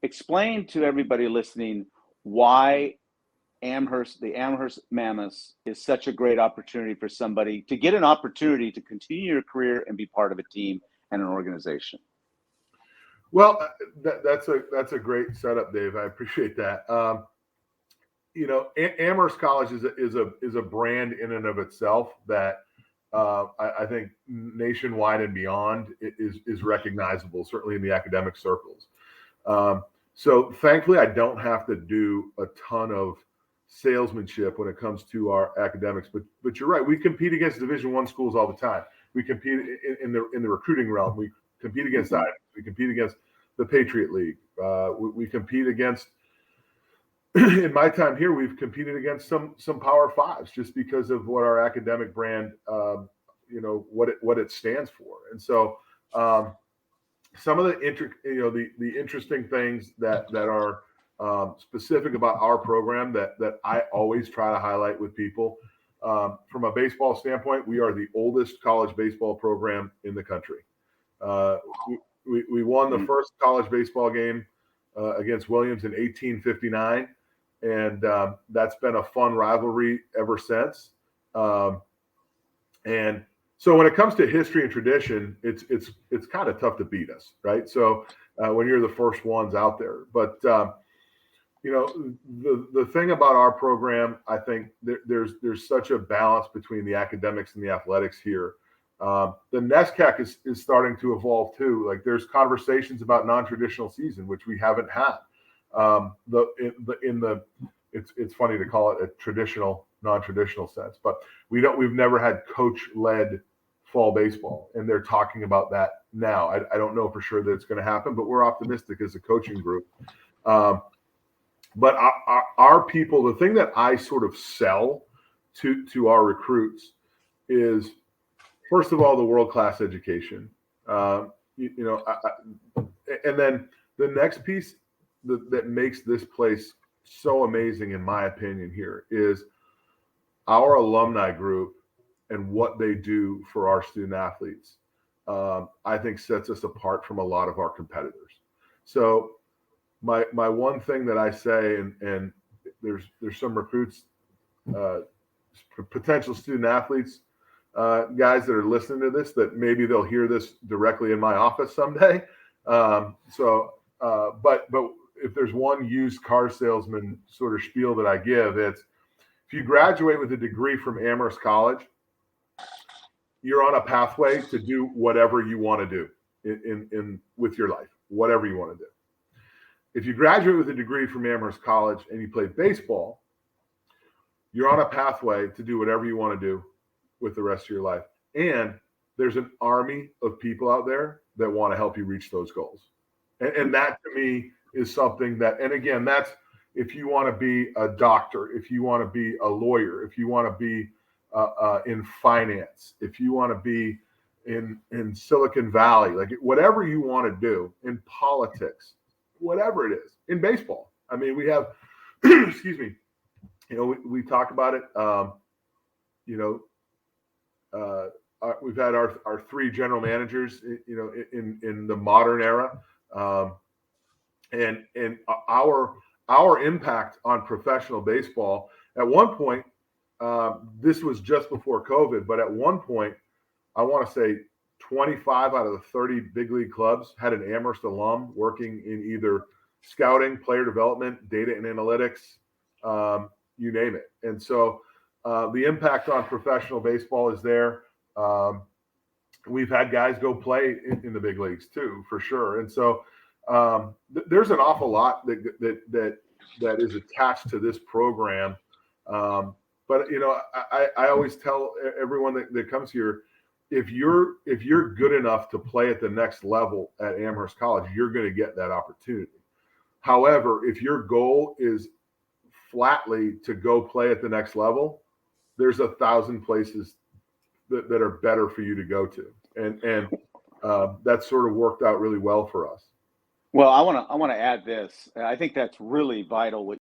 explain to everybody listening why the Amherst Mammoths is such a great opportunity for somebody to get an opportunity to continue your career and be part of a team and an organization. Well, that's a great setup, Dave. I appreciate that. Amherst College is a brand in and of itself that I think nationwide and beyond is recognizable, certainly in the academic circles. So thankfully, I don't have to do a ton of salesmanship when it comes to our academics. But you're right. We compete against Division I schools all the time. We compete in the recruiting realm. We compete against Items. We compete against the Patriot League. We compete against. In my time here, we've competed against some Power Fives just because of what our academic brand, what it stands for. And so, some of the interesting things that are specific about our program that I always try to highlight with people. From a baseball standpoint, we are the oldest college baseball program in the country. We won the first college baseball game against Williams in 1859. And that's been a fun rivalry ever since. And so when it comes to history and tradition, it's kind of tough to beat us, right? So when you're the first ones out there, but the thing about our program, I think there's such a balance between the academics and the athletics here. The NESCAC is starting to evolve too. Like there's conversations about non-traditional season, which we haven't had. It's funny to call it a traditional, non-traditional sense, but we've never had coach-led fall baseball, and they're talking about that now. I don't know for sure that it's going to happen, but we're optimistic as a coaching group. But our people, the thing that I sort of sell to our recruits is, first of all, the world-class education. And then the next piece that makes this place so amazing, in my opinion, here is our alumni group and what they do for our student athletes. I think sets us apart from a lot of our competitors. So my one thing that I say, and there's some recruits, potential student athletes, guys that are listening to this, that maybe they'll hear this directly in my office someday. But if there's one used car salesman sort of spiel that I give, it's if you graduate with a degree from Amherst College, you're on a pathway to do whatever you want to do in with your life, whatever you want to do. If you graduate with a degree from Amherst College and you play baseball, you're on a pathway to do whatever you want to do with the rest of your life. And there's an army of people out there that want to help you reach those goals. And that to me is something that, and again, that's if you want to be a doctor, if you want to be a lawyer, if you want to be in finance, if you want to be in Silicon Valley, like whatever you want to do in politics, whatever it is, in baseball. I mean, we have, excuse me, we talk about it. We've had our three general managers, in the modern era. And our impact on professional baseball at one point, this was just before COVID, but at one point, I want to say 25 out of the 30 big league clubs had an Amherst alum working in either scouting, player development, data and analytics, you name it. And so the impact on professional baseball is there. We've had guys go play in the big leagues too, for sure. And so there's an awful lot that is attached to this program. But I always tell everyone that comes here, if you're good enough to play at the next level at Amherst College, you're going to get that opportunity. However, if your goal is flatly to go play at the next level, there's 1,000 places that are better for you to go to, and that sort of worked out really well for us. Well, I want to add this. I think that's really vital what